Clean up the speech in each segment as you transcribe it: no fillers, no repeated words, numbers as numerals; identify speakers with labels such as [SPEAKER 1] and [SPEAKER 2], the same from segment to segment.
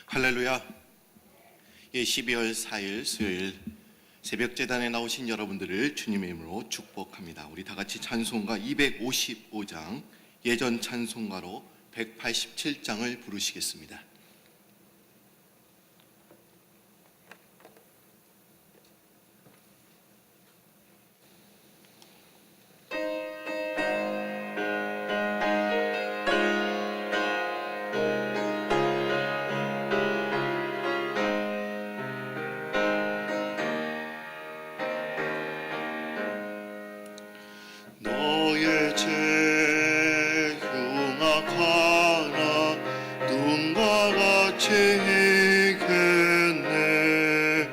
[SPEAKER 1] 할렐루야. 12월 4일 수요일 새벽재단에 나오신 여러분들을 주님의 이름으로 축복합니다. 우리 다같이 찬송가 255장 예전 찬송가로 187장을 부르시겠습니다.
[SPEAKER 2] 너의 죄 흉악하나 눈과 같이 이겠네.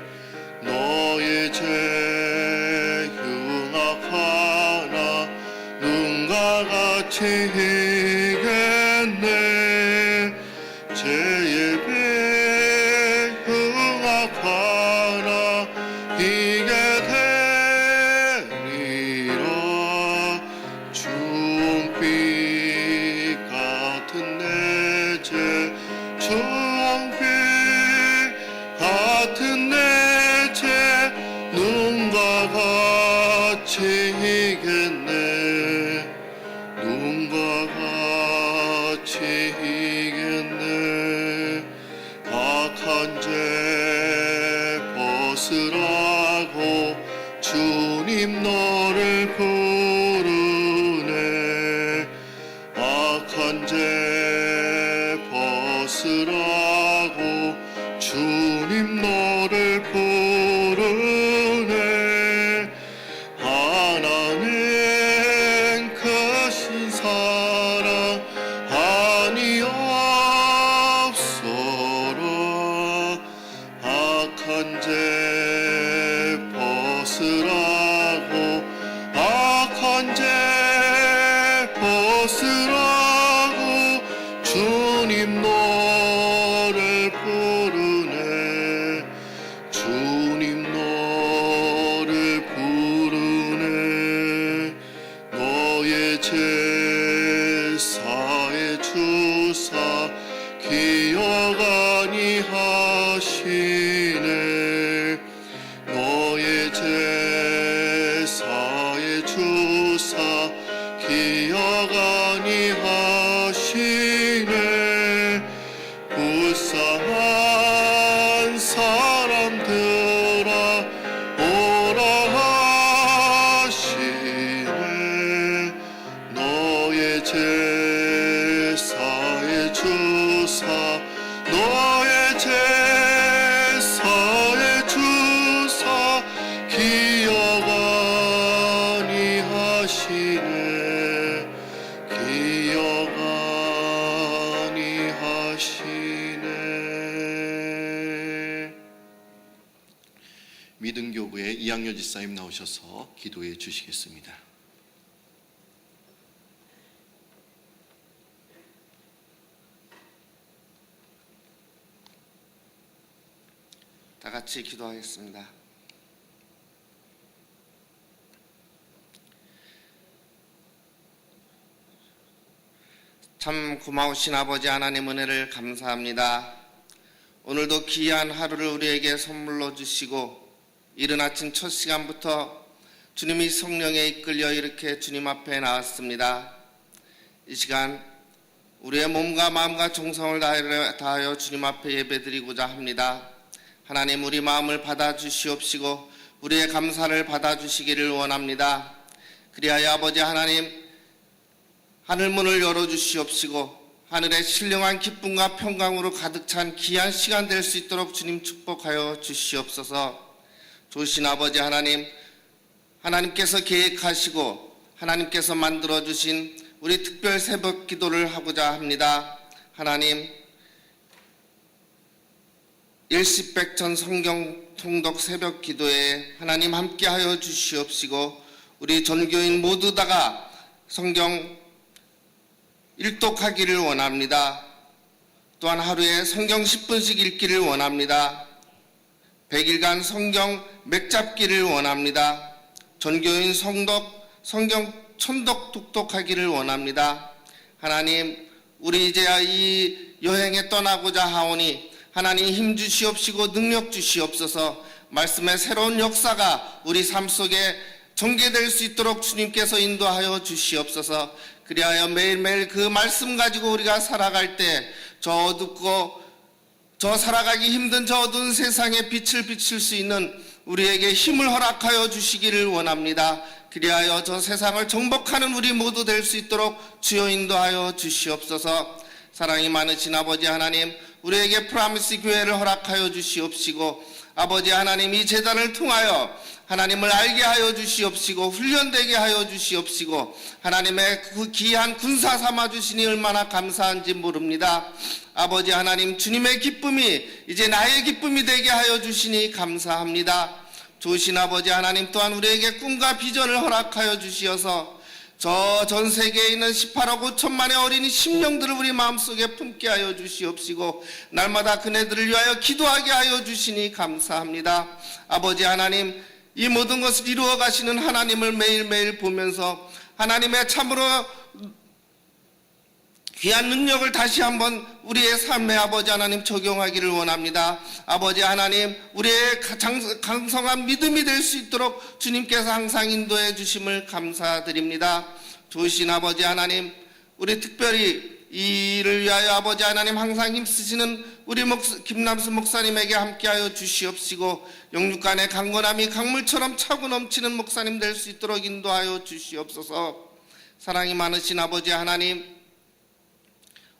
[SPEAKER 2] 너의 죄 흉악하나 눈과 같이 이겠네. 죄의 배 흉악하나 이게 되리라. 주홍빛 같은 내 죄, 주홍빛 같은 내 죄, 눈과 같이 이겠네. 눈과 같이 이겠네. 악한 죄 벗으라고 주님 너를 부르네. 악한 죄 벗으라고 주님 너를 부르네. 하나님 크신 사랑 아니 없어라. 악한 죄 벗으라고 악한 죄 벗으라고 주님 너를 부르네. 주님 너를 부르네. 너의 제사의 주사 기억 아니하시네. 너의 제사의 주사 기억 아니하시네. 불쌍한 사람들아 오라 하시네. 너의 제사의 주사 너의 제사의 주사 기억 아니하시네. 기억 아니하시네.
[SPEAKER 1] 믿음교구의 이학년 지사님 나오셔서 기도해 주시겠습니다.
[SPEAKER 3] 다 같이 기도하겠습니다. 참 고마우신 아버지 하나님 은혜를 감사합니다. 오늘도 귀한 하루를 우리에게 선물로 주시고 이른 아침 첫 시간부터 주님이 성령에 이끌려 이렇게 주님 앞에 나왔습니다. 이 시간 우리의 몸과 마음과 정성을 다하여 주님 앞에 예배드리고자 합니다. 하나님 우리 마음을 받아주시옵시고 우리의 감사를 받아주시기를 원합니다. 그리하여 아버지 하나님 하늘문을 열어주시옵시고 하늘의 신령한 기쁨과 평강으로 가득 찬 귀한 시간 될 수 있도록 주님 축복하여 주시옵소서. 좋으신 아버지 하나님, 하나님께서 계획하시고 하나님께서 만들어주신 우리 특별 새벽 기도를 하고자 합니다. 하나님, 일시백천 성경 통독 새벽 기도에 하나님 함께하여 주시옵시고 우리 전교인 모두 다가 성경 일독하기를 원합니다. 또한 하루에 성경 10분씩 읽기를 원합니다. 100일간 성경 맥잡기를 원합니다. 전교인 성덕, 성경 천독 독독하기를 원합니다. 하나님, 우리 이제야 이 여행에 떠나고자 하오니 하나님 힘 주시옵시고 능력 주시옵소서. 말씀의 새로운 역사가 우리 삶 속에 전개될 수 있도록 주님께서 인도하여 주시옵소서. 그리하여 매일매일 그 말씀 가지고 우리가 살아갈 때 저 어둡고 저 살아가기 힘든 저 어두운 세상에 빛을 비칠 수 있는 우리에게 힘을 허락하여 주시기를 원합니다. 그리하여 저 세상을 정복하는 우리 모두 될 수 있도록 주여 인도하여 주시옵소서. 사랑이 많으신 아버지 하나님, 우리에게 프라미스 교회를 허락하여 주시옵시고, 아버지 하나님, 이 제단을 통하여 하나님을 알게 하여 주시옵시고 훈련되게 하여 주시옵시고 하나님의 그 귀한 군사 삼아 주시니 얼마나 감사한지 모릅니다. 아버지 하나님, 주님의 기쁨이 이제 나의 기쁨이 되게 하여 주시니 감사합니다. 좋으신 아버지 하나님, 또한 우리에게 꿈과 비전을 허락하여 주시어서 저 전 세계에 있는 18억 5천만의 어린이 심령들을 우리 마음속에 품게 하여 주시옵시고 날마다 그네들을 위하여 기도하게 하여 주시니 감사합니다. 아버지 하나님, 이 모든 것을 이루어 가시는 하나님을 매일매일 보면서 하나님의 참으로 귀한 능력을 다시 한번 우리의 삶에 아버지 하나님 적용하기를 원합니다. 아버지 하나님, 우리의 강성한 믿음이 될 수 있도록 주님께서 항상 인도해 주심을 감사드립니다. 좋으신 아버지 하나님, 우리 특별히 이 일을 위하여 아버지 하나님 항상 힘쓰시는 우리 김남수 목사님에게 함께하여 주시옵시고 영육간의 강건함이 강물처럼 차고 넘치는 목사님 될 수 있도록 인도하여 주시옵소서. 사랑이 많으신 아버지 하나님,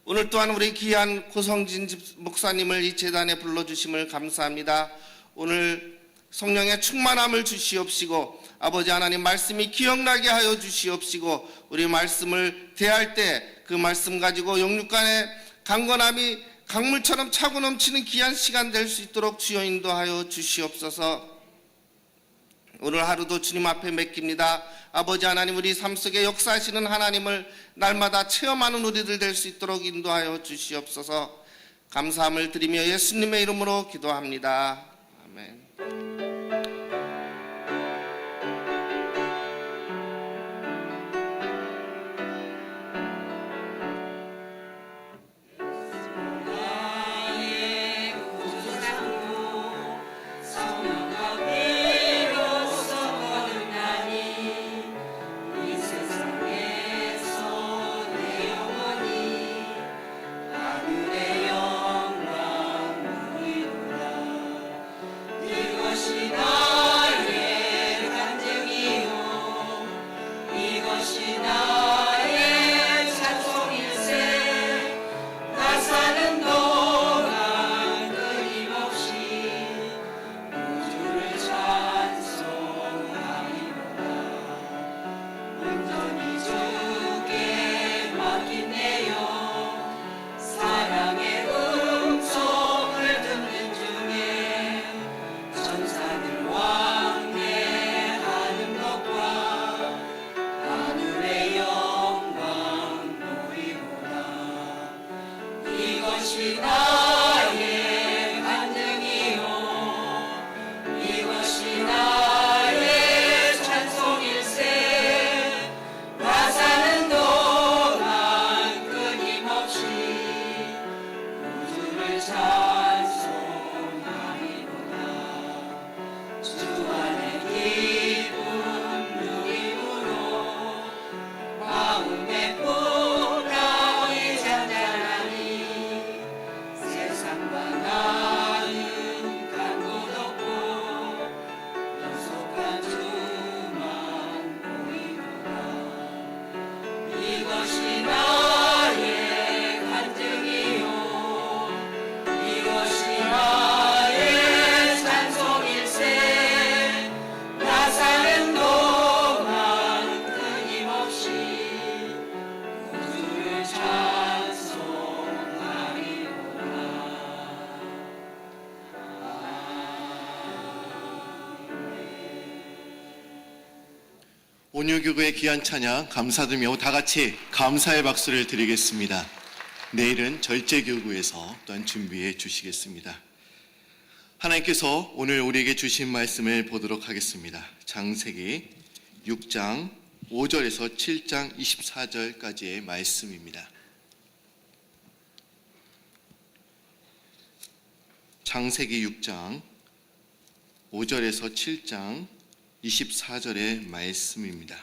[SPEAKER 3] 오늘 또한 우리 귀한 고성진 목사님을 이 제단에 불러주심을 감사합니다. 오늘 성령의 충만함을 주시옵시고 아버지 하나님, 말씀이 기억나게 하여 주시옵시고 우리 말씀을 대할 때 그 말씀 가지고 영육간의 강건함이 강물처럼 차고 넘치는 귀한 시간 될 수 있도록 주여 인도하여 주시옵소서. 오늘 하루도 주님 앞에 맡깁니다. 아버지 하나님, 우리 삶 속에 역사하시는 하나님을 날마다 체험하는 우리들 될 수 있도록 인도하여 주시옵소서. 감사함을 드리며 예수님의 이름으로 기도합니다. 아멘.
[SPEAKER 1] 온유교구의 귀한 찬양 감사드리며 다 같이 감사의 박수를 드리겠습니다. 내일은 절제교구에서 또한 준비해 주시겠습니다. 하나님께서 오늘 우리에게 주신 말씀을 보도록 하겠습니다. 창세기 6장 5절에서 7장 24절까지의 말씀입니다. 창세기 6장 5절에서 7장 24절의 말씀입니다.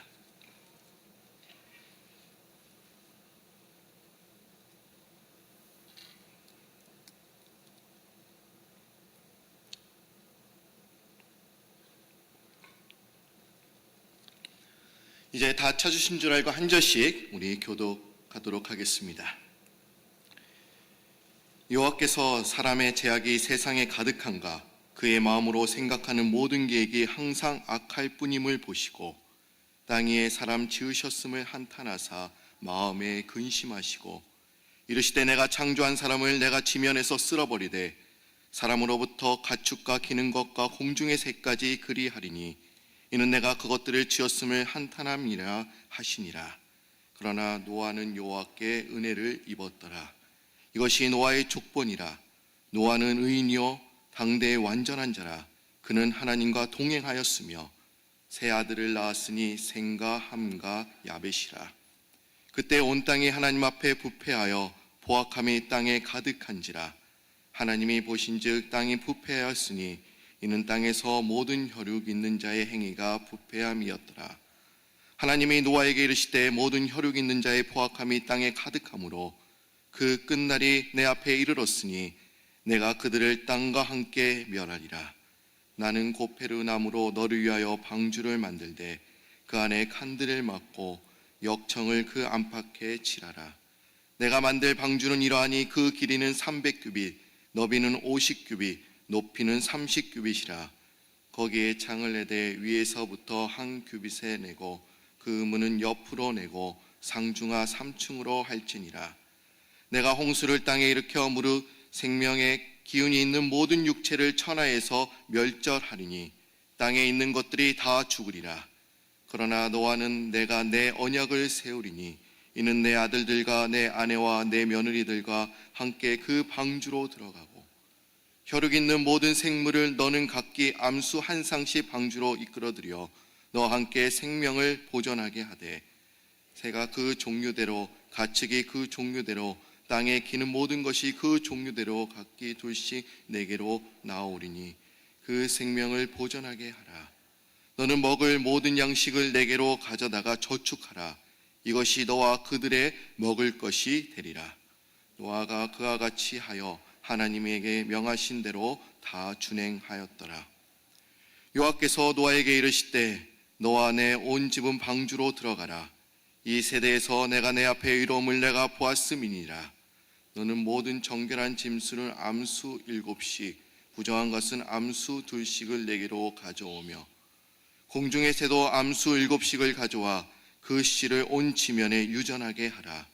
[SPEAKER 1] 이제 다 찾으신 줄 알고 한 절씩 우리 교독하도록 하겠습니다. 여호와께서 사람의 제약이 세상에 가득한가 그의 마음으로 생각하는 모든 계획이 항상 악할 뿐임을 보시고 땅 위에 사람 지으셨음을 한탄하사 마음에 근심하시고 이르시되 내가 창조한 사람을 내가 지면에서 쓸어버리되 사람으로부터 가축과 기는 것과 공중의 새까지 그리하리니 이는 내가 그것들을 지었음을 한탄함이라 하시니라. 그러나 노아는 여호와께 은혜를 입었더라. 이것이 노아의 족본이라. 노아는 의인이요 당대의 완전한 자라. 그는 하나님과 동행하였으며 세 아들을 낳았으니 셈과 함과 야벳이라. 그때 온 땅이 하나님 앞에 부패하여 포악함이 땅에 가득한지라. 하나님이 보신즉 땅이 부패하였으니 이는 땅에서 모든 혈육 있는 자의 행위가 부패함이었더라. 하나님이 노아에게 이르시되 모든 혈육 있는 자의 포악함이 땅에 가득하므로 그 끝날이 내 앞에 이르렀으니 내가 그들을 땅과 함께 멸하리라. 나는 고페르 나무로 너를 위하여 방주를 만들되 그 안에 칸들을 막고 역청을 그 안팎에 칠하라. 내가 만들 방주는 이러하니 그 길이는 300규빗, 너비는 50규빗, 높이는 30규빗이라. 거기에 창을 내되 위에서부터 한 규빗에 내고 그 문은 옆으로 내고 상중하 3층으로 할지니라. 내가 홍수를 땅에 일으켜 무릇 생명의 기운이 있는 모든 육체를 천하에서 멸절하리니 땅에 있는 것들이 다 죽으리라. 그러나 노아는 내가 내 언약을 세우리니 이는 내 아들들과 내 아내와 내 며느리들과 함께 그 방주로 들어가고 혈육 있는 모든 생물을 너는 각기 암수 한 상씩 방주로 이끌어들여 너와 함께 생명을 보존하게 하되 새가 그 종류대로 가축이 그 종류대로 땅에 기는 모든 것이 그 종류대로 각기 둘씩 내게로 나오리니 그 생명을 보존하게 하라. 너는 먹을 모든 양식을 내게로 가져다가 저축하라. 이것이 너와 그들의 먹을 것이 되리라. 노아가 그와 같이 하여 하나님에게 명하신 대로 다 준행하였더라. 여호와께서 노아에게 이르시되 너와 내 온 집은 방주로 들어가라. 이 세대에서 내가 내 앞에 의로움을 내가 보았음이니라. 너는 모든 정결한 짐승을 암수 7씩 부정한 것은 암수 2씩을 내게로 가져오며 공중의 새도 암수 7씩을 가져와 그 씨를 온 지면에 유전하게 하라.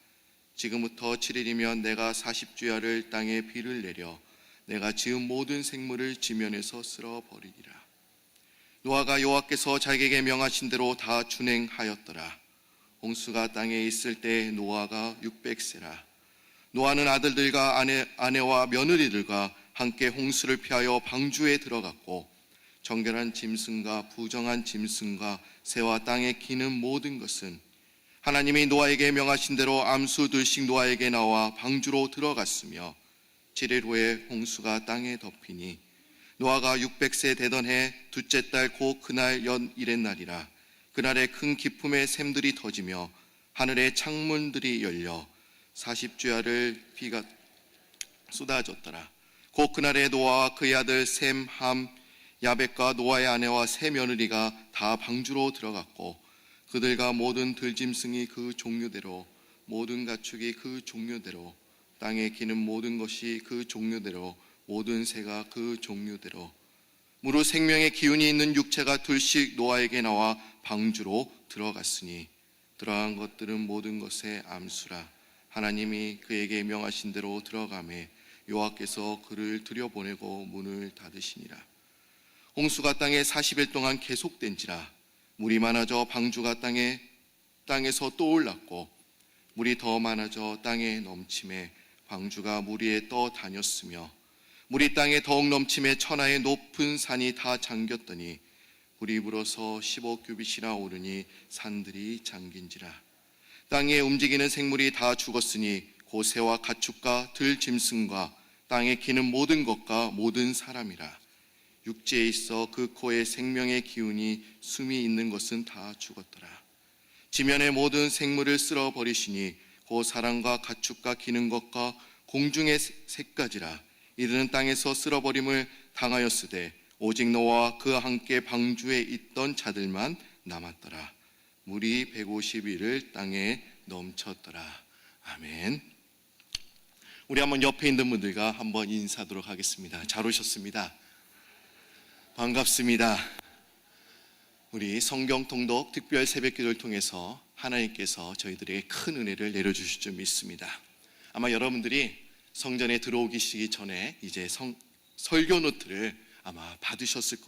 [SPEAKER 1] 지금부터 7일이면 내가 40주야를 땅에 비를 내려 내가 지은 모든 생물을 지면에서 쓸어버리리라. 노아가 여호와께서 자기에게 명하신 대로 다 준행하였더라. 홍수가 땅에 있을 때 노아가 600세라. 노아는 아들들과 아내와 며느리들과 함께 홍수를 피하여 방주에 들어갔고 정결한 짐승과 부정한 짐승과 새와 땅에 기는 모든 것은 하나님이 노아에게 명하신 대로 암수 2씩 노아에게 나와 방주로 들어갔으며 7일 후에 홍수가 땅에 덮이니 노아가 600세 되던 해 둘째 달 곧 그날 연 1의 날이라. 그날에 큰 기품의 샘들이 터지며 하늘의 창문들이 열려 40주야를 비가 쏟아졌더라. 곧 그날에 노아와 그의 아들 셈, 함, 야벳과 노아의 아내와 세 며느리가 다 방주로 들어갔고 그들과 모든 들짐승이 그 종류대로 모든 가축이 그 종류대로 땅에 기는 모든 것이 그 종류대로 모든 새가 그 종류대로 무릇 생명의 기운이 있는 육체가 둘씩 노아에게 나와 방주로 들어갔으니 들어간 것들은 모든 것의 암수라. 하나님이 그에게 명하신 대로 들어가매 여호와께서 그를 들여보내고 문을 닫으시니라. 홍수가 땅에 40일 동안 계속된지라. 물이 많아져 방주가 땅에서 떠올랐고 물이 더 많아져 땅에 넘침에 방주가 물 위에 떠다녔으며 물이 땅에 더욱 넘침에 천하의 높은 산이 다 잠겼더니 물이 불어서 15규빗이나 오르니 산들이 잠긴지라. 땅에 움직이는 생물이 다 죽었으니 곧 새와 가축과 들짐승과 땅에 기는 모든 것과 모든 사람이라. 육지에 있어 그 코에 생명의 기운이 숨이 있는 것은 다 죽었더라. 지면의 모든 생물을 쓸어버리시니 곧 사람과 가축과 기는 것과 공중의 새까지라. 이들은 땅에서 쓸어버림을 당하였으되 오직 노아와 그와 함께 방주에 있던 자들만 남았더라. 물이 150일을 땅에 넘쳤더라. 아멘. 우리 한번 옆에 있는 분들과 한번 인사하도록 하겠습니다. 잘 오셨습니다. 반갑습니다. 우리 성경 통독 특별 새벽기도를 통해서 하나님께서 저희들에게 큰 은혜를 내려주실 줄 믿습니다. 아마 여러분들이 성전에 들어오시기 전에 이제 설교 노트를 아마 받으셨을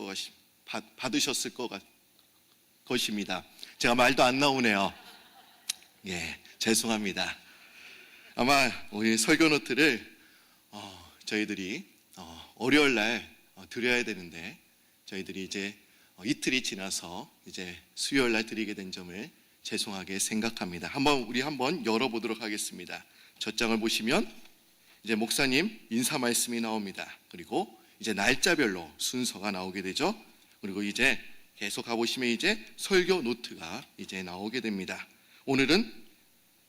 [SPEAKER 1] 것입니다. 제가 말도 안 나오네요. 예, 죄송합니다. 아마 우리 설교 노트를 저희들이 월요일 날 드려야 되는데 저희들이 이제 이틀이 지나서 이제 수요일 날 드리게 된 점을 죄송하게 생각합니다. 우리 한번 열어보도록 하겠습니다. 첫 장을 보시면 이제 목사님 인사 말씀이 나옵니다. 그리고 이제 날짜별로 순서가 나오게 되죠. 그리고 이제 계속 가보시면 이제 설교 노트가 이제 나오게 됩니다. 오늘은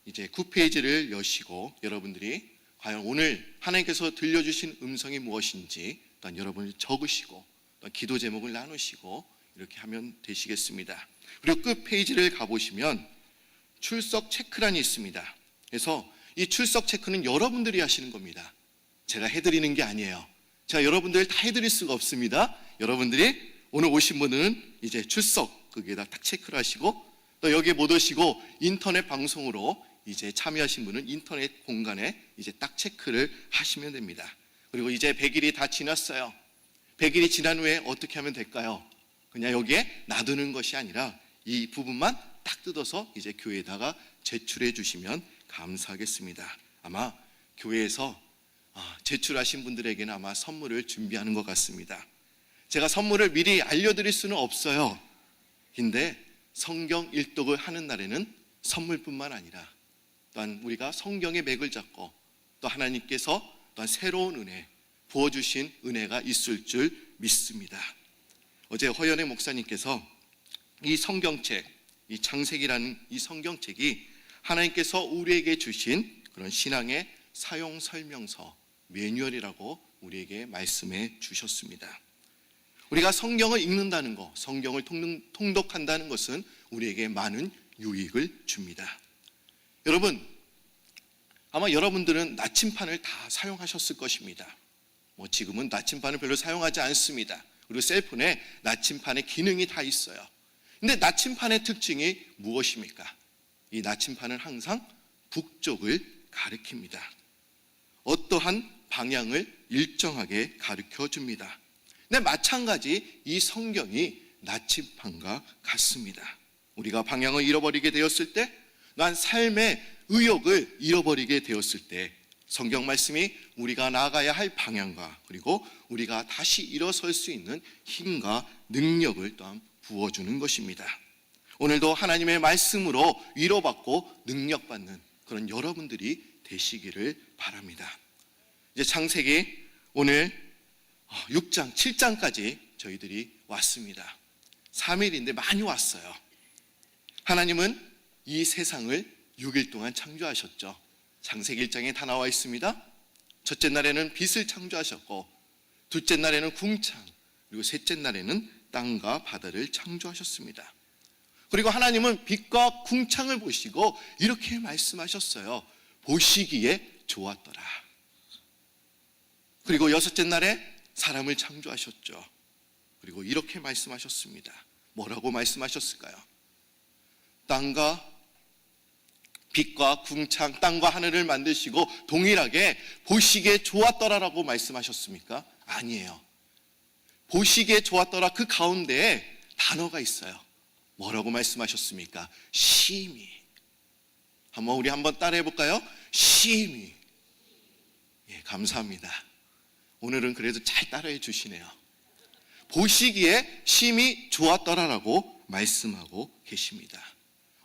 [SPEAKER 1] 이제 9페이지를 여시고 여러분들이 과연 오늘 하나님께서 들려주신 음성이 무엇인지 또한 여러분이 적으시고 또 기도 제목을 나누시고 이렇게 하면 되시겠습니다. 그리고 끝 페이지를 가보시면 출석 체크란이 있습니다. 그래서 이 출석 체크는 여러분들이 하시는 겁니다. 제가 해드리는 게 아니에요. 제가 여러분들 다 해드릴 수가 없습니다. 여러분들이 오늘 오신 분은 이제 출석 거기에다 딱 체크를 하시고 또 여기 못 오시고 인터넷 방송으로 이제 참여하신 분은 인터넷 공간에 이제 딱 체크를 하시면 됩니다. 그리고 이제 100일이 다 지났어요. 100일이 지난 후에 어떻게 하면 될까요? 그냥 여기에 놔두는 것이 아니라 이 부분만 딱 뜯어서 이제 교회에다가 제출해 주시면 감사하겠습니다. 아마 교회에서 제출하신 분들에게는 아마 선물을 준비하는 것 같습니다. 제가 선물을 미리 알려드릴 수는 없어요. 근데 성경 일독을 하는 날에는 선물뿐만 아니라 또한 우리가 성경의 맥을 잡고 또 하나님께서 또한 새로운 은혜 부어주신 은혜가 있을 줄 믿습니다. 어제 허연의 목사님께서 이 성경책, 이 창세기라는 이 성경책이 하나님께서 우리에게 주신 그런 신앙의 사용 설명서, 매뉴얼이라고 우리에게 말씀해 주셨습니다. 우리가 성경을 읽는다는 것, 성경을 통독한다는 것은 우리에게 많은 유익을 줍니다. 여러분, 아마 여러분들은 나침판을 다 사용하셨을 것입니다. 지금은 나침판을 별로 사용하지 않습니다. 그리고 셀폰에 나침판의 기능이 다 있어요. 근데 나침판의 특징이 무엇입니까? 이 나침판은 항상 북쪽을 가리킵니다. 어떠한 방향을 일정하게 가르쳐 줍니다. 근데 마찬가지 이 성경이 나침판과 같습니다. 우리가 방향을 잃어버리게 되었을 때, 난 삶의 의욕을 잃어버리게 되었을 때 성경 말씀이 우리가 나아가야 할 방향과 그리고 우리가 다시 일어설 수 있는 힘과 능력을 또한 부어주는 것입니다. 오늘도 하나님의 말씀으로 위로받고 능력받는 그런 여러분들이 되시기를 바랍니다. 이제 창세기 오늘 6장, 7장까지 저희들이 왔습니다. 3일인데 많이 왔어요. 하나님은 이 세상을 6일 동안 창조하셨죠. 창세기 1장에 다 나와 있습니다. 첫째 날에는 빛을 창조하셨고 둘째 날에는 궁창, 그리고 셋째 날에는 땅과 바다를 창조하셨습니다. 그리고 하나님은 빛과 궁창을 보시고 이렇게 말씀하셨어요. 보시기에 좋았더라. 그리고 여섯째 날에 사람을 창조하셨죠. 그리고 이렇게 말씀하셨습니다. 뭐라고 말씀하셨을까요? 땅과 빛과 궁창, 땅과 하늘을 만드시고 동일하게 보시기에 좋았더라라고 말씀하셨습니까? 아니에요. 보시기에 좋았더라 그 가운데에 단어가 있어요. 뭐라고 말씀하셨습니까? 심히. 우리 한번 따라해 볼까요? 심히. 예, 감사합니다. 오늘은 그래도 잘 따라해 주시네요. 보시기에 심히 좋았더라라고 말씀하고 계십니다.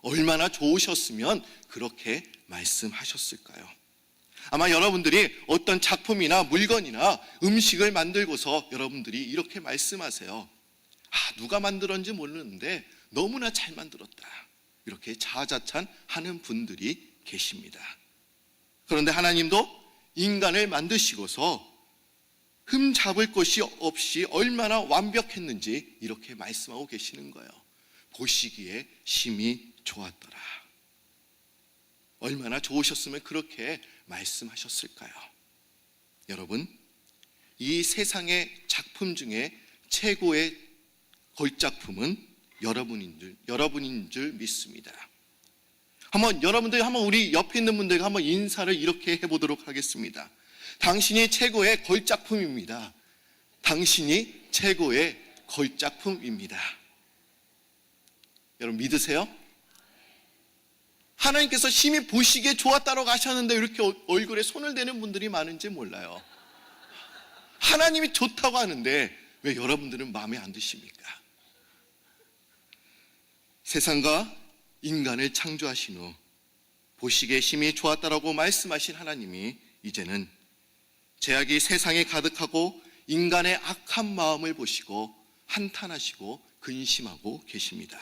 [SPEAKER 1] 얼마나 좋으셨으면 그렇게 말씀하셨을까요? 아마 여러분들이 어떤 작품이나 물건이나 음식을 만들고서 여러분들이 이렇게 말씀하세요. 누가 만들었는지 모르는데 너무나 잘 만들었다. 이렇게 자화자찬하는 분들이 계십니다. 그런데 하나님도 인간을 만드시고서 흠 잡을 것이 없이 얼마나 완벽했는지 이렇게 말씀하고 계시는 거예요. 보시기에 심히 좋았더라. 얼마나 좋으셨으면 그렇게 말씀하셨을까요? 여러분, 이 세상의 작품 중에 최고의 걸작품은 여러분인 줄 믿습니다. 여러분들 우리 옆에 있는 분들과 한번 인사를 이렇게 해보도록 하겠습니다. 당신이 최고의 걸작품입니다. 당신이 최고의 걸작품입니다. 여러분 믿으세요? 하나님께서 심히 보시기에 좋았다고 하셨는데 이렇게 얼굴에 손을 대는 분들이 많은지 몰라요. 하나님이 좋다고 하는데 왜 여러분들은 마음에 안 드십니까? 세상과 인간을 창조하신 후 보시기에 심히 좋았다라고 말씀하신 하나님이 이제는 죄악이 세상에 가득하고 인간의 악한 마음을 보시고 한탄하시고 근심하고 계십니다.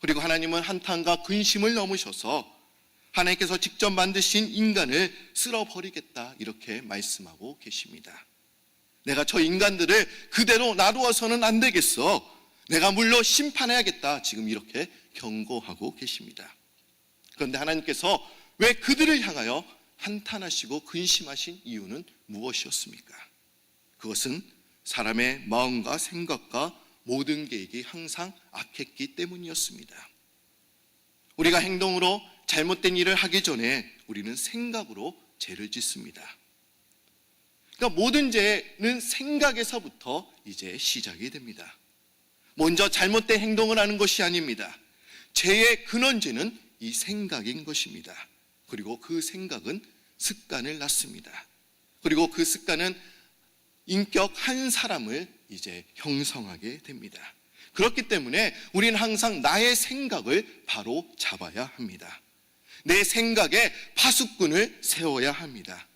[SPEAKER 1] 그리고 하나님은 한탄과 근심을 넘으셔서 하나님께서 직접 만드신 인간을 쓸어버리겠다 이렇게 말씀하고 계십니다. 내가 저 인간들을 그대로 놔두어서는 안 되겠어. 내가 물로 심판해야겠다. 지금 이렇게 경고하고 계십니다. 그런데 하나님께서 왜 그들을 향하여 한탄하시고 근심하신 이유는 무엇이었습니까? 그것은 사람의 마음과 생각과 모든 계획이 항상 악했기 때문이었습니다. 우리가 행동으로 잘못된 일을 하기 전에 우리는 생각으로 죄를 짓습니다. 그러니까 모든 죄는 생각에서부터 이제 시작이 됩니다. 먼저 잘못된 행동을 하는 것이 아닙니다. 죄의 근원죄는 이 생각인 것입니다. 그리고 그 생각은 습관을 낳습니다. 그리고 그 습관은 인격 한 사람을 이제 형성하게 됩니다. 그렇기 때문에 우리는 항상 나의 생각을 바로 잡아야 합니다. 내 생각에 파수꾼을 세워야 합니다.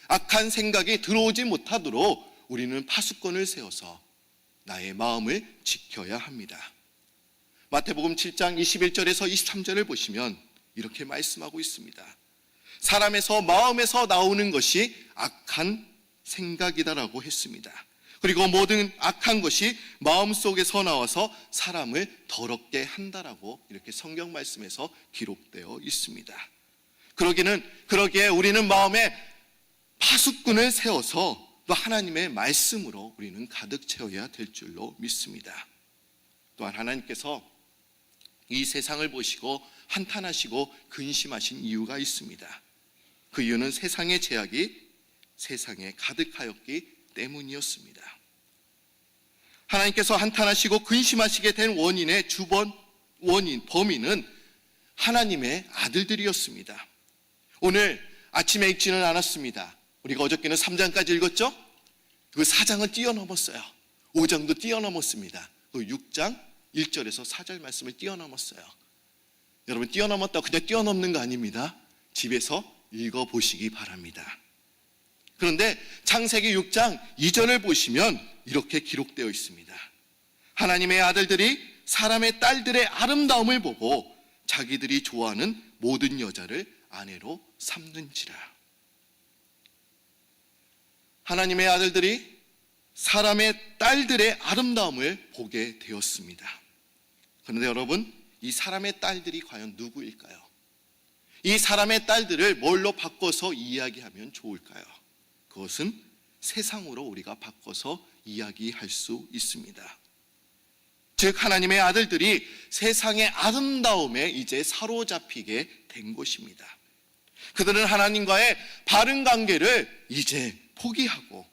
[SPEAKER 1] 악한 생각이 들어오지 못하도록 우리는 파수꾼을 세워서 나의 마음을 지켜야 합니다. 마태복음 7장 21절에서 23절을 보시면 이렇게 말씀하고 있습니다. 사람에서 마음에서 나오는 것이 악한 생각이다라고 했습니다. 그리고 모든 악한 것이 마음속에서 나와서 사람을 더럽게 한다라고 이렇게 성경 말씀에서 기록되어 있습니다. 그러기에 우리는 마음에 파수꾼을 세워서 또 하나님의 말씀으로 우리는 가득 채워야 될 줄로 믿습니다. 또한 하나님께서 이 세상을 보시고 한탄하시고 근심하신 이유가 있습니다. 그 이유는 세상의 죄악이 세상에 가득하였기 때문이었습니다. 하나님께서 한탄하시고 근심하시게 된 원인의 범인은 하나님의 아들들이었습니다. 오늘 아침에 읽지는 않았습니다. 우리가 어저께는 3장까지 읽었죠? 그 4장은 뛰어넘었어요. 5장도 뛰어넘었습니다. 그 6장 1절에서 4절 말씀을 뛰어넘었어요. 여러분 뛰어넘었다고 그냥 뛰어넘는 거 아닙니다. 집에서 읽어보시기 바랍니다. 그런데 창세기 6장 2절을 보시면 이렇게 기록되어 있습니다. 하나님의 아들들이 사람의 딸들의 아름다움을 보고 자기들이 좋아하는 모든 여자를 아내로 삼는지라. 하나님의 아들들이 사람의 딸들의 아름다움을 보게 되었습니다. 그런데 여러분, 이 사람의 딸들이 과연 누구일까요? 이 사람의 딸들을 뭘로 바꿔서 이야기하면 좋을까요? 그것은 세상으로 우리가 바꿔서 이야기할 수 있습니다. 즉 하나님의 아들들이 세상의 아름다움에 이제 사로잡히게 된 것입니다. 그들은 하나님과의 바른 관계를 이제 포기하고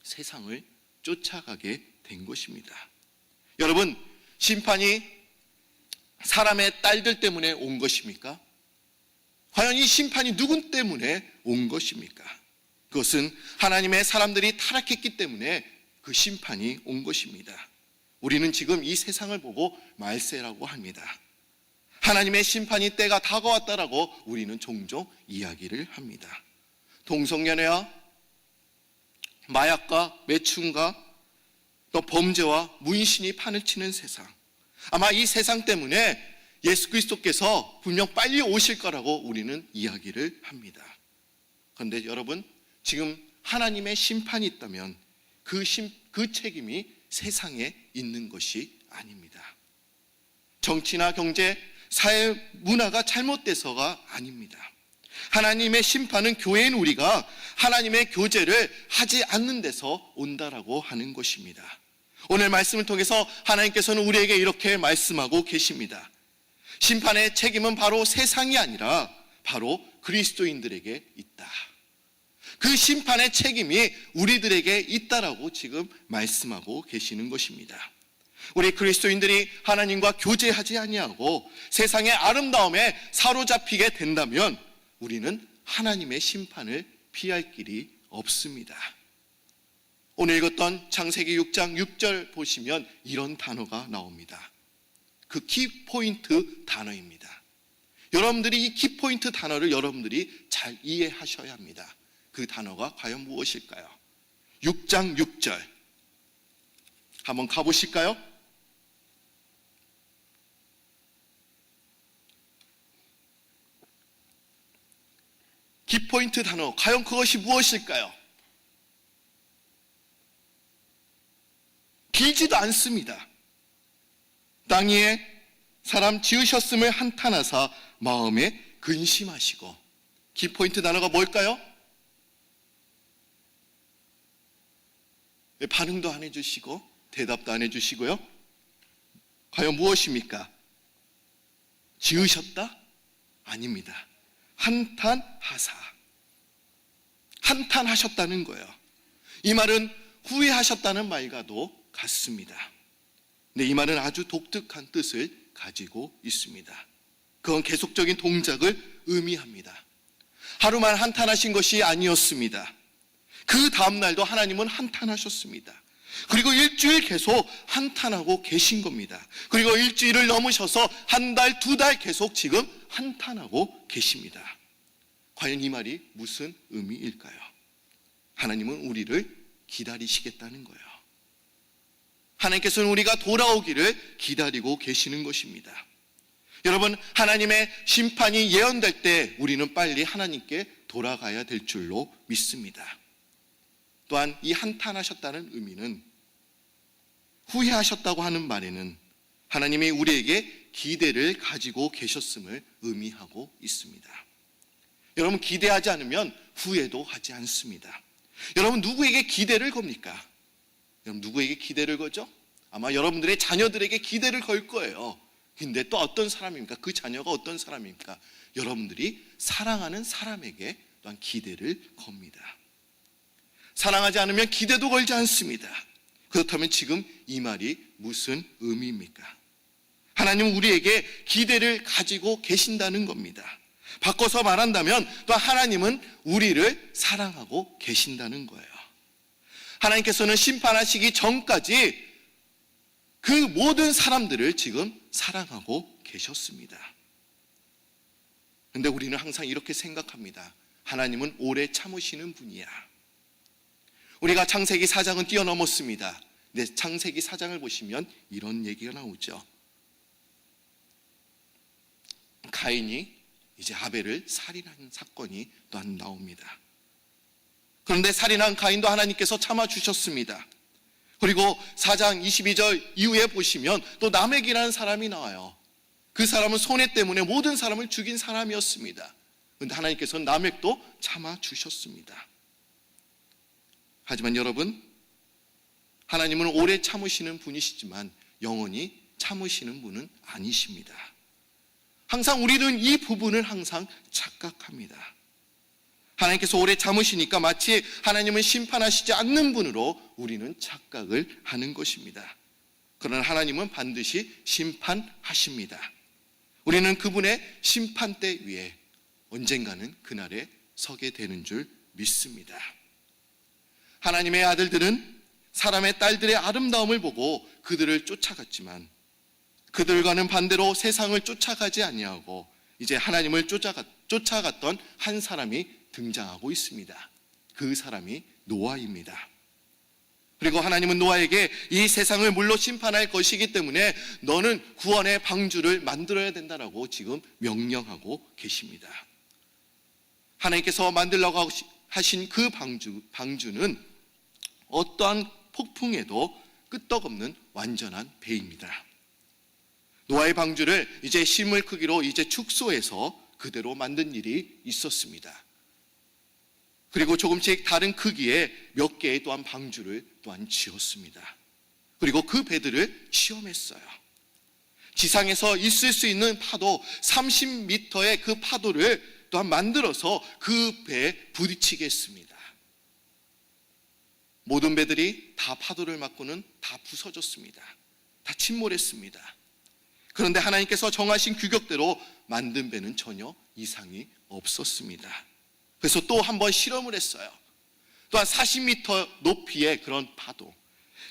[SPEAKER 1] 세상을 쫓아가게 된 것입니다. 여러분, 심판이 사람의 딸들 때문에 온 것입니까? 과연 이 심판이 누구 때문에 온 것입니까? 그것은 하나님의 사람들이 타락했기 때문에 그 심판이 온 것입니다. 우리는 지금 이 세상을 보고 말세라고 합니다. 하나님의 심판이 때가 다가왔다라고 우리는 종종 이야기를 합니다. 동성연애와 마약과 매춘과 또 범죄와 문신이 판을 치는 세상, 아마 이 세상 때문에 예수 그리스도께서 분명 빨리 오실 거라고 우리는 이야기를 합니다. 그런데 여러분, 지금 하나님의 심판이 있다면 그 책임이 세상에 있는 것이 아닙니다. 정치나 경제, 사회, 문화가 잘못돼서가 아닙니다. 하나님의 심판은 교회인 우리가 하나님의 교제를 하지 않는 데서 온다라고 하는 것입니다. 오늘 말씀을 통해서 하나님께서는 우리에게 이렇게 말씀하고 계십니다. 심판의 책임은 바로 세상이 아니라 바로 그리스도인들에게 있다. 그 심판의 책임이 우리들에게 있다라고 지금 말씀하고 계시는 것입니다. 우리 그리스도인들이 하나님과 교제하지 아니하고 세상의 아름다움에 사로잡히게 된다면 우리는 하나님의 심판을 피할 길이 없습니다. 오늘 읽었던 창세기 6장 6절 보시면 이런 단어가 나옵니다. 그 키포인트 단어입니다. 여러분들이 이 키포인트 단어를 여러분들이 잘 이해하셔야 합니다. 그 단어가 과연 무엇일까요? 6장 6절 한번 가보실까요? 키포인트 단어, 과연 그것이 무엇일까요? 길지도 않습니다. 땅 위에 사람 지으셨음을 한탄하사 마음에 근심하시고. 키포인트 단어가 뭘까요? 반응도 안 해주시고 대답도 안 해주시고요. 과연 무엇입니까? 지으셨다? 아닙니다. 한탄하사. 한탄하셨다는 거예요. 이 말은 후회하셨다는 말과도 같습니다. 근데 이 말은 아주 독특한 뜻을 가지고 있습니다. 그건 계속적인 동작을 의미합니다. 하루만 한탄하신 것이 아니었습니다. 그 다음날도 하나님은 한탄하셨습니다. 그리고 일주일 계속 한탄하고 계신 겁니다. 그리고 일주일을 넘으셔서 한 달, 두 달 계속 지금 한탄하고 계십니다. 과연 이 말이 무슨 의미일까요? 하나님은 우리를 기다리시겠다는 거예요. 하나님께서는 우리가 돌아오기를 기다리고 계시는 것입니다. 여러분, 하나님의 심판이 예언될 때 우리는 빨리 하나님께 돌아가야 될 줄로 믿습니다. 또한 이 한탄하셨다는 의미는 후회하셨다고 하는 말에는 하나님이 우리에게 기대를 가지고 계셨음을 의미하고 있습니다. 여러분, 기대하지 않으면 후회도 하지 않습니다. 여러분, 누구에게 기대를 겁니까? 여러분, 누구에게 기대를 거죠? 아마 여러분들의 자녀들에게 기대를 걸 거예요. 근데 또 어떤 사람입니까? 그 자녀가 어떤 사람입니까? 여러분들이 사랑하는 사람에게 또한 기대를 겁니다. 사랑하지 않으면 기대도 걸지 않습니다. 그렇다면 지금 이 말이 무슨 의미입니까? 하나님은 우리에게 기대를 가지고 계신다는 겁니다. 바꿔서 말한다면 또 하나님은 우리를 사랑하고 계신다는 거예요. 하나님께서는 심판하시기 전까지 그 모든 사람들을 지금 사랑하고 계셨습니다. 그런데 우리는 항상 이렇게 생각합니다. 하나님은 오래 참으시는 분이야. 우리가 창세기 4장은 뛰어넘었습니다. 근데 창세기 4장을 보시면 이런 얘기가 나오죠. 가인이 이제 아벨을 살인한 사건이 또한 나옵니다. 그런데 살인한 가인도 하나님께서 참아주셨습니다. 그리고 4장 22절 이후에 보시면 또 라멕이라는 사람이 나와요. 그 사람은 손해 때문에 모든 사람을 죽인 사람이었습니다. 그런데 하나님께서는 라멕도 참아주셨습니다. 하지만 여러분, 하나님은 오래 참으시는 분이시지만 영원히 참으시는 분은 아니십니다. 항상 우리는 이 부분을 항상 착각합니다. 하나님께서 오래 참으시니까 마치 하나님은 심판하시지 않는 분으로 우리는 착각을 하는 것입니다. 그러나 하나님은 반드시 심판하십니다. 우리는 그분의 심판대 위에 언젠가는 그날에 서게 되는 줄 믿습니다. 하나님의 아들들은 사람의 딸들의 아름다움을 보고 그들을 쫓아갔지만 그들과는 반대로 세상을 쫓아가지 아니하고 이제 하나님을 쫓아갔던 한 사람이 등장하고 있습니다. 그 사람이 노아입니다. 그리고 하나님은 노아에게 이 세상을 물로 심판할 것이기 때문에 너는 구원의 방주를 만들어야 된다라고 지금 명령하고 계십니다. 하나님께서 만들라고 하신 그 방주는 어떠한 폭풍에도 끄떡없는 완전한 배입니다. 노아의 방주를 이제 실물 크기로 이제 축소해서 그대로 만든 일이 있었습니다. 그리고 조금씩 다른 크기의 몇 개의 또한 방주를 또한 지었습니다. 그리고 그 배들을 시험했어요. 지상에서 있을 수 있는 파도 30m의 그 파도를 또한 만들어서 그 배에 부딪히게 했습니다. 모든 배들이 다 파도를 맞고는 다 부서졌습니다. 다 침몰했습니다. 그런데 하나님께서 정하신 규격대로 만든 배는 전혀 이상이 없었습니다. 그래서 또 한 번 실험을 했어요. 또한 40m 높이의 그런 파도,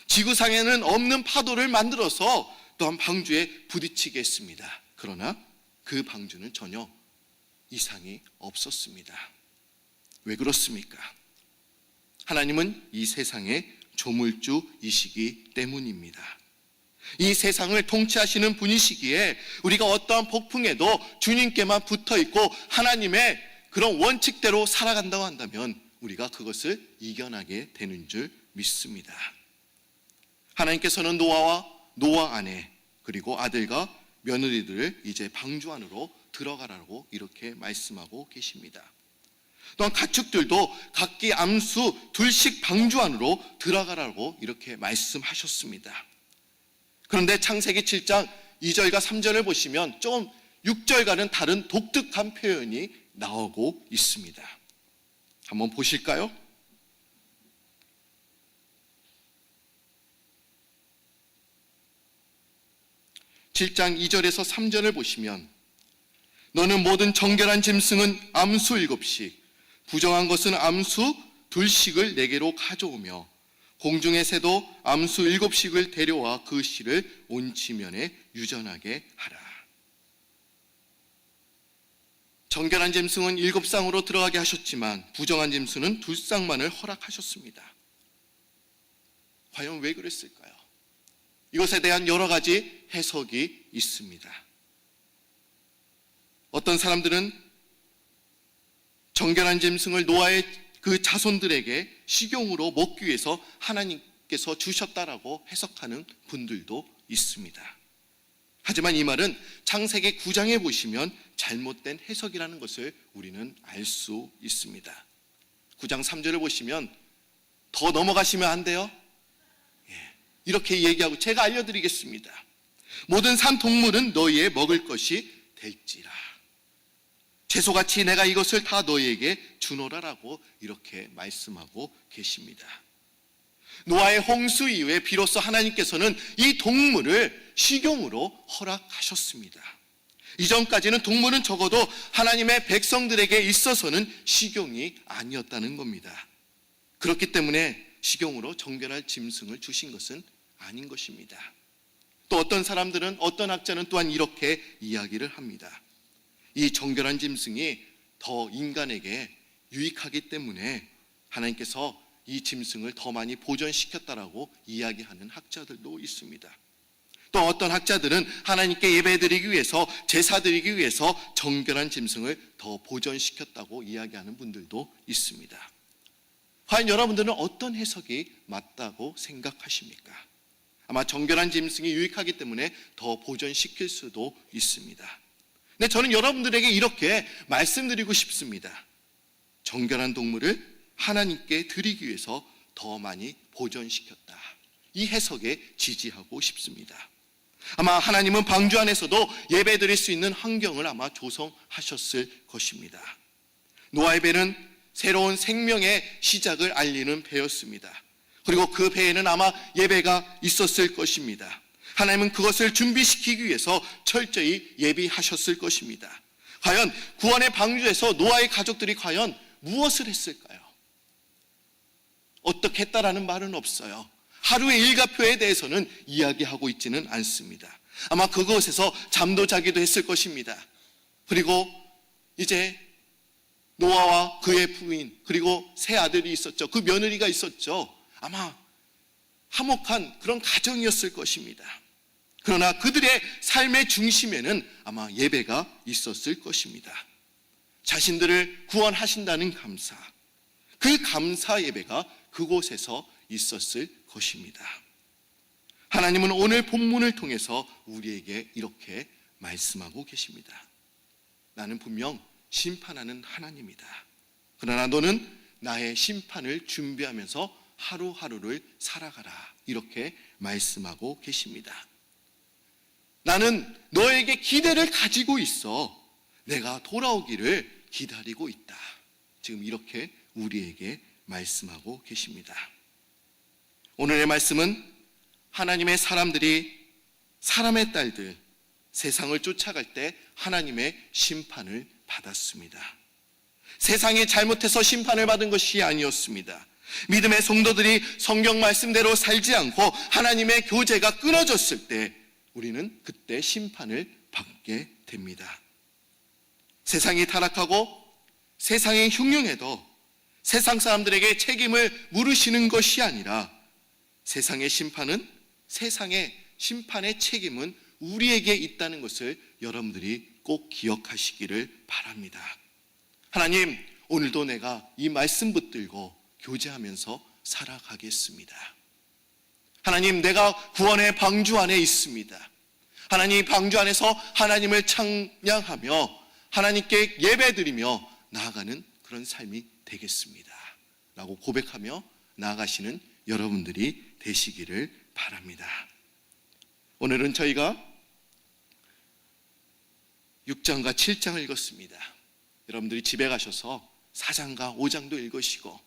[SPEAKER 1] 지구상에는 없는 파도를 만들어서 또한 방주에 부딪히게 했습니다. 그러나 그 방주는 전혀 이상이 없었습니다. 왜 그렇습니까? 하나님은 이 세상의 조물주이시기 때문입니다. 이 세상을 통치하시는 분이시기에 우리가 어떠한 폭풍에도 주님께만 붙어있고 하나님의 그런 원칙대로 살아간다고 한다면 우리가 그것을 이겨나게 되는 줄 믿습니다. 하나님께서는 노아 아내 그리고 아들과 며느리들을 이제 방주 안으로 들어가라고 이렇게 말씀하고 계십니다. 또한 가축들도 각기 암수 둘씩 방주 안으로 들어가라고 이렇게 말씀하셨습니다. 그런데 창세기 7장 2절과 3절을 보시면 좀 6절과는 다른 독특한 표현이 나오고 있습니다. 한번 보실까요? (7장 2절에서 3절을) 보시면 너는 모든 정결한 짐승은 암수 7씩 부정한 것은 암수 2씩을 내게로 가져오며 공중의 새도 암수 7씩을 데려와 그 씨를 온 지면에 유전하게 하라. 정결한 짐승은 7쌍으로 들어가게 하셨지만 부정한 짐승은 2쌍만을 허락하셨습니다. 과연 왜 그랬을까요? 이것에 대한 여러 가지 해석이 있습니다. 어떤 사람들은 정결한 짐승을 노아의 그 자손들에게 식용으로 먹기 위해서 하나님께서 주셨다라고 해석하는 분들도 있습니다. 하지만 이 말은 창세기 9장에 보시면 잘못된 해석이라는 것을 우리는 알 수 있습니다. 9장 3절을 보시면 더 넘어가시면 안 돼요? 이렇게 얘기하고 제가 알려드리겠습니다. 모든 산 동물은 너희의 먹을 것이 될지라. 채소같이 내가 이것을 다 너희에게 주노라라고 이렇게 말씀하고 계십니다. 노아의 홍수 이후에 비로소 하나님께서는 이 동물을 식용으로 허락하셨습니다. 이전까지는 동물은 적어도 하나님의 백성들에게 있어서는 식용이 아니었다는 겁니다. 그렇기 때문에 식용으로 정결할 짐승을 주신 것은 아닌 것입니다. 또 어떤 사람들은, 어떤 학자는 또한 이렇게 이야기를 합니다. 이 정결한 짐승이 더 인간에게 유익하기 때문에 하나님께서 이 짐승을 더 많이 보존시켰다라고 이야기하는 학자들도 있습니다. 또 어떤 학자들은 하나님께 예배드리기 위해서, 제사드리기 위해서 정결한 짐승을 더 보존시켰다고 이야기하는 분들도 있습니다. 과연 여러분들은 어떤 해석이 맞다고 생각하십니까? 아마 정결한 짐승이 유익하기 때문에 더 보존시킬 수도 있습니다. 근데 저는 여러분들에게 이렇게 말씀드리고 싶습니다. 정결한 동물을 하나님께 드리기 위해서 더 많이 보존시켰다. 이 해석에 지지하고 싶습니다. 아마 하나님은 방주 안에서도 예배 드릴 수 있는 환경을 아마 조성하셨을 것입니다. 노아의 배는 새로운 생명의 시작을 알리는 배였습니다. 그리고 그 배에는 아마 예배가 있었을 것입니다. 하나님은 그것을 준비시키기 위해서 철저히 예비하셨을 것입니다. 과연 구원의 방주에서 노아의 가족들이 과연 무엇을 했을까요? 어떻게 했다라는 말은 없어요. 하루의 일과표에 대해서는 이야기하고 있지는 않습니다. 아마 그곳에서 잠도 자기도 했을 것입니다. 그리고 이제 노아와 그의 부인, 그리고 세 아들이 있었죠. 그 며느리가 있었죠. 아마 화목한 그런 가정이었을 것입니다. 그러나 그들의 삶의 중심에는 아마 예배가 있었을 것입니다. 자신들을 구원하신다는 감사, 그 감사 예배가 그곳에서 있었을 것입니다. 하나님은 오늘 본문을 통해서 우리에게 이렇게 말씀하고 계십니다. 나는 분명 심판하는 하나님이다. 그러나 너는 나의 심판을 준비하면서 하루하루를 살아가라. 이렇게 말씀하고 계십니다. 나는 너에게 기대를 가지고 있어. 내가 돌아오기를 기다리고 있다. 지금 이렇게 우리에게 말씀하고 계십니다. 오늘의 말씀은 하나님의 사람들이, 사람의 딸들, 세상을 쫓아갈 때 하나님의 심판을 받았습니다. 세상이 잘못해서 심판을 받은 것이 아니었습니다. 믿음의 성도들이 성경 말씀대로 살지 않고 하나님의 교제가 끊어졌을 때 우리는 그때 심판을 받게 됩니다. 세상이 타락하고 세상이 흉흉해도 세상 사람들에게 책임을 물으시는 것이 아니라 세상의 심판은, 세상의 심판의 책임은 우리에게 있다는 것을 여러분들이 꼭 기억하시기를 바랍니다. 하나님, 오늘도 내가 이 말씀 붙들고 교제하면서 살아가겠습니다. 하나님, 내가 구원의 방주 안에 있습니다. 하나님, 방주 안에서 하나님을 찬양하며 하나님께 예배드리며 나아가는 그런 삶이 되겠습니다. 라고 고백하며 나아가시는 여러분들이 되시기를 바랍니다. 오늘은 저희가 6장과 7장을 읽었습니다. 여러분들이 집에 가셔서 4장과 5장도 읽으시고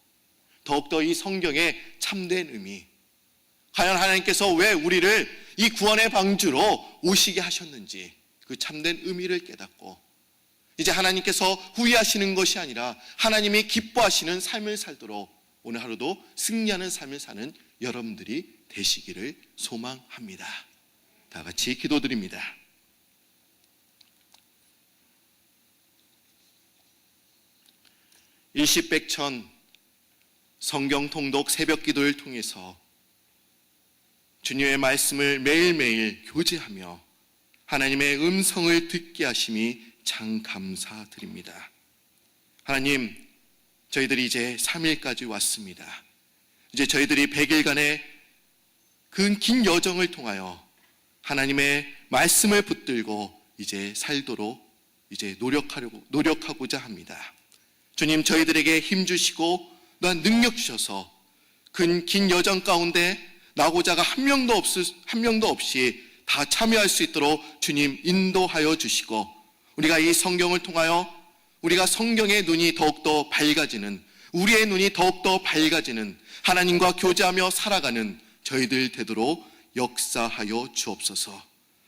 [SPEAKER 1] 더욱더 이 성경의 참된 의미, 과연 하나님께서 왜 우리를 이 구원의 방주로 오시게 하셨는지 그 참된 의미를 깨닫고 이제 하나님께서 후회하시는 것이 아니라 하나님이 기뻐하시는 삶을 살도록 오늘 하루도 승리하는 삶을 사는 여러분들이 되시기를 소망합니다. 다 같이 기도드립니다. 일시백천 성경 통독 새벽 기도를 통해서 주님의 말씀을 매일매일 교제하며 하나님의 음성을 듣게 하심이 참 감사드립니다. 하나님, 저희들이 이제 3일까지 왔습니다. 이제 저희들이 100일간의 그 긴 여정을 통하여 하나님의 말씀을 붙들고 이제 살도록 이제 노력하고자 합니다. 주님, 저희들에게 힘 주시고 또한 능력 주셔서 그 긴 여정 가운데 나고자가 한 명도 없이 다 참여할 수 있도록 주님 인도하여 주시고 우리가 이 성경을 통하여 우리가 성경의 눈이 더욱더 밝아지는, 우리의 눈이 더욱더 밝아지는 하나님과 교제하며 살아가는 저희들 되도록 역사하여 주옵소서.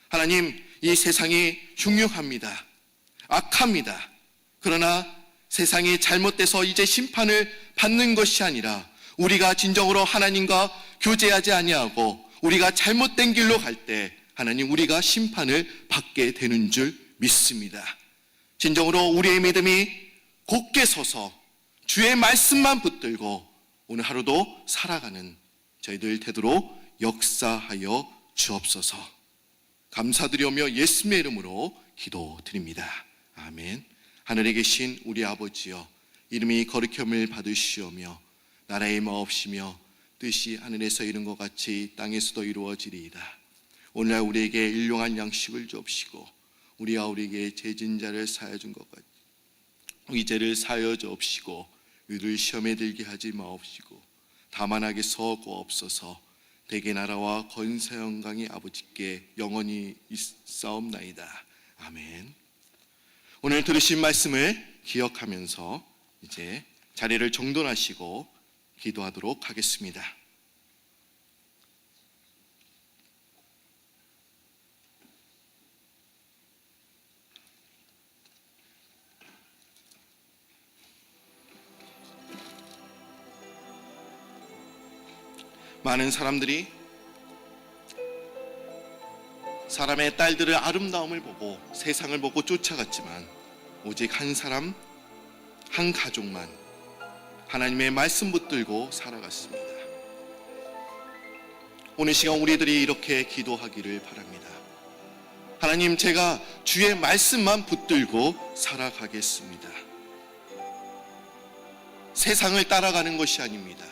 [SPEAKER 1] 하나님, 이 세상이 흉흉합니다. 악합니다. 그러나 세상이 잘못돼서 이제 심판을 받는 것이 아니라 우리가 진정으로 하나님과 교제하지 아니하고 우리가 잘못된 길로 갈 때 하나님, 우리가 심판을 받게 되는 줄 믿습니다. 진정으로 우리의 믿음이 곧게 서서 주의 말씀만 붙들고 오늘 하루도 살아가는 저희들 되도록 역사하여 주옵소서. 감사드리오며 예수님의 이름으로 기도드립니다. 아멘. 하늘에 계신 우리 아버지여, 이름이 거룩함을 받으시오며 나라의 마옵시며 뜻이 하늘에서 이룬 것 같이 땅에서도 이루어지리이다. 오늘날 우리에게 일용할 양식을 주옵시고 우리가 우리에게 죄진 자를 사하여 준 것 같이 우리 죄를 사하여 주옵시고 우리를 시험에 들게 하지 마옵시고 다만 악에서 구하옵소서. 대개 나라와 권세 영광이 아버지께 영원히 있사옵나이다. 아멘. 오늘 들으신 말씀을 기억하면서 이제 자리를 정돈하시고 기도하도록 하겠습니다. 많은 사람들이 사람의 딸들의 아름다움을 보고 세상을 보고 쫓아갔지만 오직 한 사람, 한 가족만 하나님의 말씀 붙들고 살아갔습니다. 오늘 시간 우리들이 이렇게 기도하기를 바랍니다. 하나님, 제가 주의 말씀만 붙들고 살아가겠습니다. 세상을 따라가는 것이 아닙니다.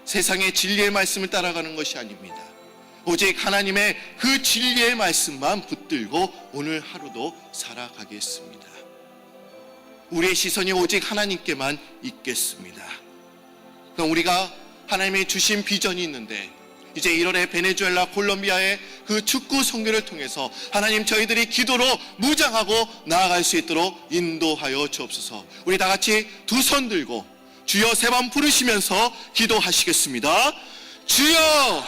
[SPEAKER 1] 세상의 진리의 말씀을 따라가는 것이 아닙니다. 오직 하나님의 그 진리의 말씀만 붙들고 오늘 하루도 살아가겠습니다. 우리의 시선이 오직 하나님께만 있겠습니다. 그럼 우리가 하나님이 주신 비전이 있는데 이제 1월에 베네수엘라 콜롬비아의 그 축구 선교를 통해서 하나님, 저희들이 기도로 무장하고 나아갈 수 있도록 인도하여 주옵소서. 우리 다 같이 두 손 들고 주여 3번 부르시면서 기도하시겠습니다. 주여,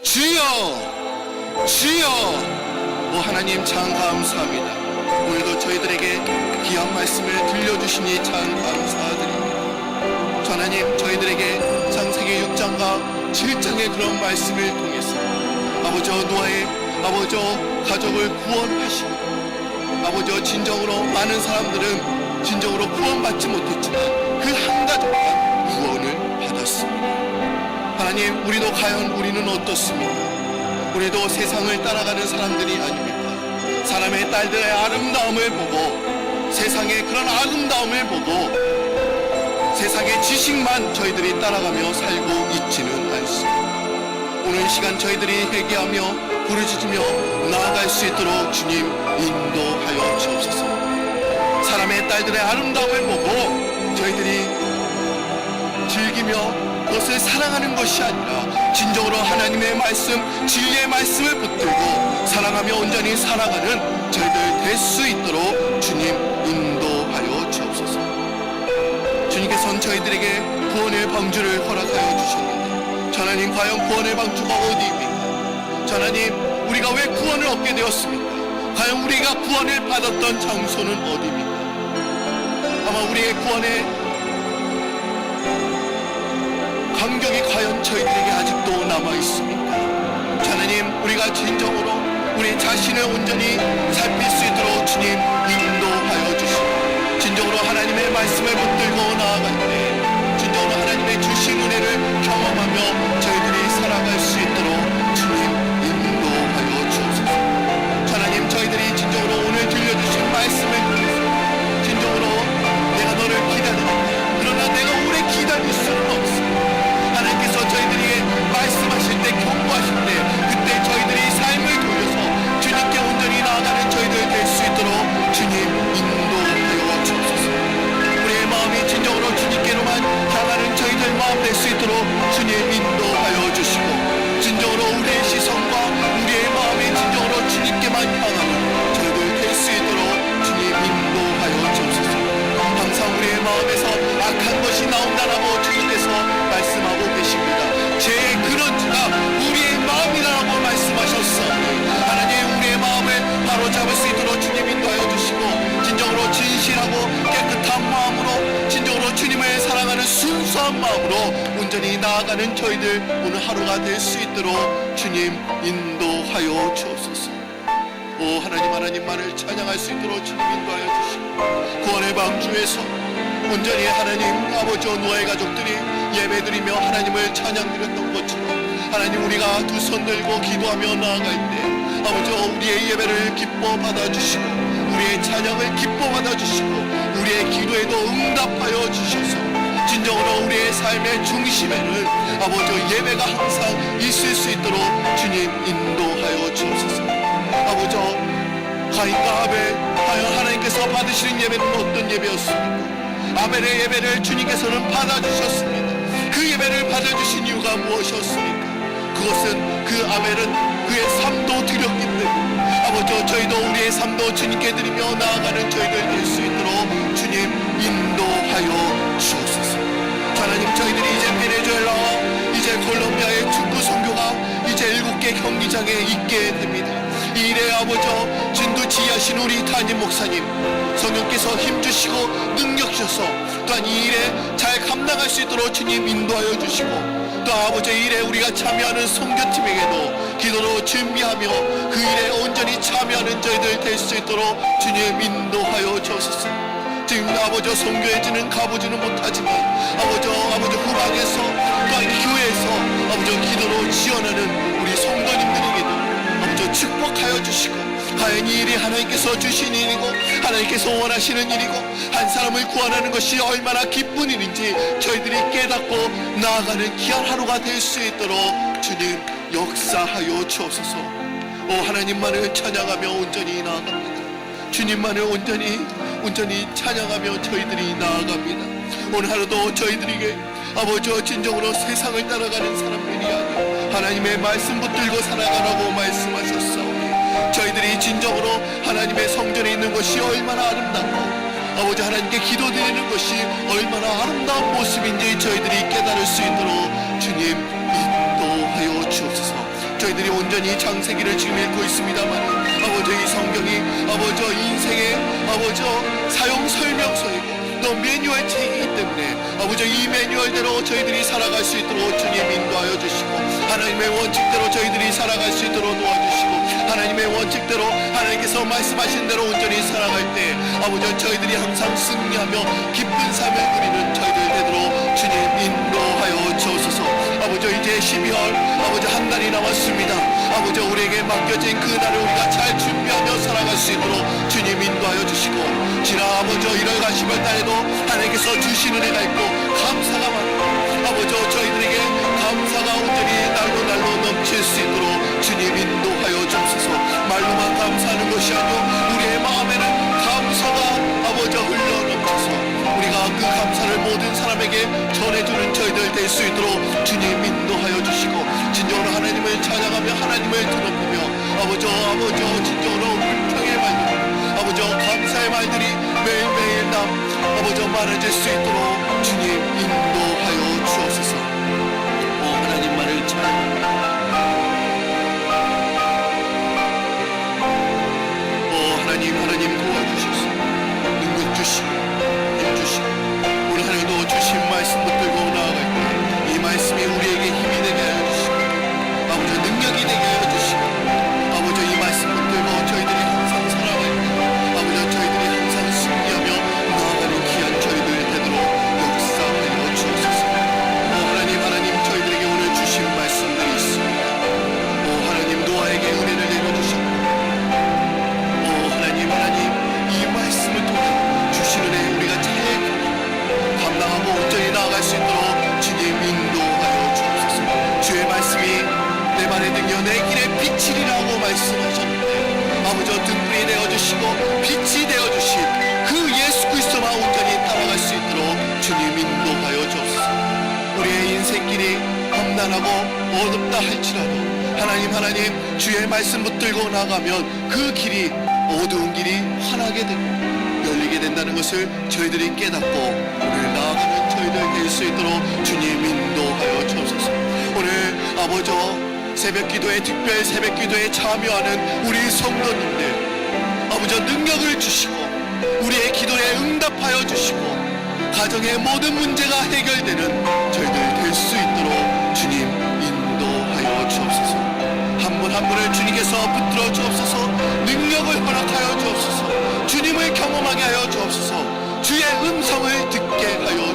[SPEAKER 1] 주여, 주여. 오 하나님, 참 감사합니다. 오늘도 저희들에게 귀한 말씀을 들려주시니 참 감사드립니다. 하나님, 저희들에게 창세기 6장과 7장의 그런 말씀을 통해서 아버지와 노아의 가족을 구원하시고 아버지와 진정으로 많은 사람들은 진정으로 구원받지 못했지만 그 한 가족만 구원을 받았습니다. 하나님, 우리도 과연 우리는 어떻습니까? 우리도 세상을 따라가는 사람들이 아닙니까? 사람의 딸들의 아름다움을 보고 세상의 그런 아름다움을 보고 세상의 지식만 저희들이 따라가며 살고 있지는 않습니다. 오늘 시간 저희들이 회개하며 부르짖으며 나아갈 수 있도록 주님 인도하여 주옵소서. 사람의 딸들의 아름다움을 보고 저희들이 즐기며 그것을 사랑하는 것이 아니라 진정으로 하나님의 말씀, 진리의 말씀을 붙들고 사랑하며 온전히 살아가는 저희들 될 수 있도록 주님 인도하여 주옵소서. 주님께서는 저희들에게 구원의 방주를 허락하여 주셨는데 하나님, 과연 구원의 방주가 어디입니까? 하나님, 우리가 왜 구원을 얻게 되었습니까? 과연 우리가 구원을 받았던 장소는 어디입니까? 아마 우리의 구원의 감격이 과연 저희들에게 아직도 남아있습니까? 하나님, 우리가 진정으로 우리 자신을 온전히 살필 수 있도록 주님 인도하여 주시고 진정으로 하나님의 말씀을 붙들고 나아갈 때 진정으로 하나님의 주신 은혜를 경험하며 저희들이 살아갈 수 있도록 주님 인도하여 주옵소서. 하나님, 저희들이 진정으로 오늘 들려주신 말씀을 통해서 진정으로 내가 너를 기다린다. 그러나 내가 오래 기다릴 수는 없습니다. 하나님께서 저희들에게 말씀하실 때, 경고하실 때 그때 저희들이 삶을 돌려서 주님께 온전히 나아가는 저희들 될 수 있도록 주님 인도하여 주옵소서. 우리의 마음이 진정으로 주님께로만 향하는 저희들 마음 될 수 있도록 주님 인도하여 주시고 진정으로 우리의 시선과 우리의 마음이 진정으로 주님께만 향하는 저희들 될 수 있도록 주님 인도하여 주옵소서. 항상 우리의 마음에서 악한 것이 나온다라고 주님께서 말씀하고 계십니다. 죄의 근원지가 우리의 마음이라고 말씀하셨사오니 하나님, 우리의 마음을 바로잡을 수 있도록 주님 인도하여 주시고 진정으로 진실하고 깨끗한 마음으로 진정으로 주님을 사랑하는 순수한 마음으로 온전히 나아가는 저희들 오늘 하루가 될 수 있도록 주님 인도하여 주옵소서. 오 하나님만을 찬양할 수 있도록 주님 인도하여 주시고 구원의 방주에서 온전히 하나님 아버지와 노아의 가족들이 예배드리며 하나님을 찬양드렸던 것처럼 하나님, 우리가 두 손 들고 기도하며 나아갈 때 아버지와 우리의 예배를 기뻐 받아주시고 우리의 찬양을 기뻐 받아주시고 우리의 기도에도 응답하여 주셔서 진정으로 우리의 삶의 중심에는 아버지 예배가 항상 있을 수 있도록 주님 인도하여 주옵소서. 아버지, 가인과 아벨, 과연 하나님께서 받으시는 예배는 어떤 예배였습니까? 아벨의 예배를 주님께서는 받아주셨습니다. 그 예배를 받아주신 이유가 무엇이었습니까? 그것은 그 아벨은 그의 삶도 드렸기 때문에 아버지, 저희도 우리의 삶도 주님께 드리며 나아가는 저희들 될 수 있도록 주님 인도하여 주옵소서. 하나님, 저희들이 이제 베네수엘라와 이제 콜롬비아의 축구 선교가 이제 7개 경기장에 있게 됩니다. 이 일에 아버지, 진도 지휘하신 우리 담임 목사님 성령께서 힘주시고 능력 주셔서 또한 이 일에 잘 감당할 수 있도록 주님 인도하여 주시고 또 아버지 일에 우리가 참여하는 선교팀에게도 기도로 준비하며 그 일에 온전히 참여하는 저희들 될 수 있도록 주님 인도하여 주옵소서. 지금 아버지 선교해지는 가보지는 못하지만 아버지 후방에서 또한 교회에서 아버지 기도로 지원하는 우리 성도님들에게도 아버지 축복하여 주시고, 과연 이 일이 하나님께서 주신 일이고 하나님께서 원하시는 일이고 한 사람을 구원하는 것이 얼마나 기쁜 일인지 저희들이 깨닫고 나아가는 귀한 하루가 될 수 있도록 주님 역사하여 주옵소서. 오 하나님만을 찬양하며 온전히 나아갑니다. 주님만을 온전히 찬양하며 저희들이 나아갑니다. 오늘 하루도 저희들에게 아버지와 진정으로 세상을 따라가는 사람들이 아니라 하나님의 말씀 붙들고 살아가라고 말씀하셨사오니 저희들이 진정으로 하나님의 성전에 있는 것이 얼마나 아름답고 아버지 하나님께 기도드리는 것이 얼마나 아름다운 모습인지 저희들이 깨달을 수 있도록 주님 인도하여 주옵소서. 저희들이 온전히 창세기를 지금 읽고 있습니다만 아버지 이 성경이 아버지 인생의 아버지 사용 설명서이고 또 매뉴얼 책이기 때문에 아버지 이 매뉴얼대로 저희들이 살아갈 수 있도록 주님 인도하여 주시고 하나님의 원칙대로 저희들이 살아갈 수 있도록 도와주시고 하나님의 원칙대로 하나님께서 말씀하신 대로 온전히 살아갈 때 아버지 저희들이 항상 승리하며 기쁜 삶을 누리는 저희들 되도록 주님 인도하여 주옵소서. 아버지 이제 12월 아버지 한 달이 남았습니다. 아버지 우리에게 맡겨진 그 날을 우리가 잘 준비하며 살아갈 수 있도록 주님 인도하여 주시고 지난 아버지 1월 10월 달에도 하나님께서 주신 은혜가 있고 감사가 많고 아버지 저희들에게 감사가 온전히 날로 넘칠 수 있도록 주님 인도하여 주옵소서. 말로만 감사하는 것이 아니오 우리의 마음에는 감사가 아버지 흘러넘쳐서 우리가 그 감사를 모든 사람에게 전해주는 저희들 될 수 있도록 주님 인도하여 주시고 진정으로 하나님을 찬양하며 하나님을 드높이며 아버지 진정으로 불평의 말들 아버지 감사의 말들이 매일매일 아버지 많아질 수 있도록 주님 인도하여 주옵소서. 오 하나님만을 찬양합니다. 하나님 도와주셔서 능력 주시고 힘 주시고 오늘 하나님도 주신 말씀 붙들고 나아갈 때 이 말씀이 우리에게 힘이 되게 하여 주시고 아버지 능력이 되게 하여 주시고 아버지 이 말씀 붙들고 저희들이 항상 살아갈 때 아버지 저희들이 항상 승리하며 나아가는 귀한 저희들 되도록 역사하여 주옵소서. 하나님 저희들에게 오늘 주신 말씀들이 있습니다. 하나님 노아에게 은혜를 내려주셨고 하나님 이 말씀을 통해 주시는 애 우리가 잘 감당하고 온전히 나아갈 수 있도록 주님 인도하여 주옵소서. 주의 말씀이 내 발에 등여 내 길에 빛이리라고 말씀하셨는데 아버지 등불이 되어주시고 빛이 되어주신 그 예수 그리스도만 온전히 따라갈 수 있도록 주님 인도하여 주옵소서. 우리의 인생길이 험난하고 어둡다 할지라도 하나님 주의 말씀 붙들고 나가면 그 길이 어두운 길이 환하게 되고 열리게 된다는 것을 저희들이 깨닫고 오늘 나아가는 저희들 될 수 있도록 주님 인도하여 주옵소서. 오늘 아버지 새벽 기도에 특별 새벽 기도에 참여하는 우리 성도님들 아버지 능력을 주시고 우리의 기도에 응답하여 주시고 가정의 모든 문제가 해결되는 저희들 될 수 있도록 주님 인도하여 주옵소서. 한 분 한 분을 주님께서 붙들어 주옵소서. 능력을 허락하여 주옵소서. 주님을 경험하게 하여 주옵소서. 주의 음성을 듣게 하여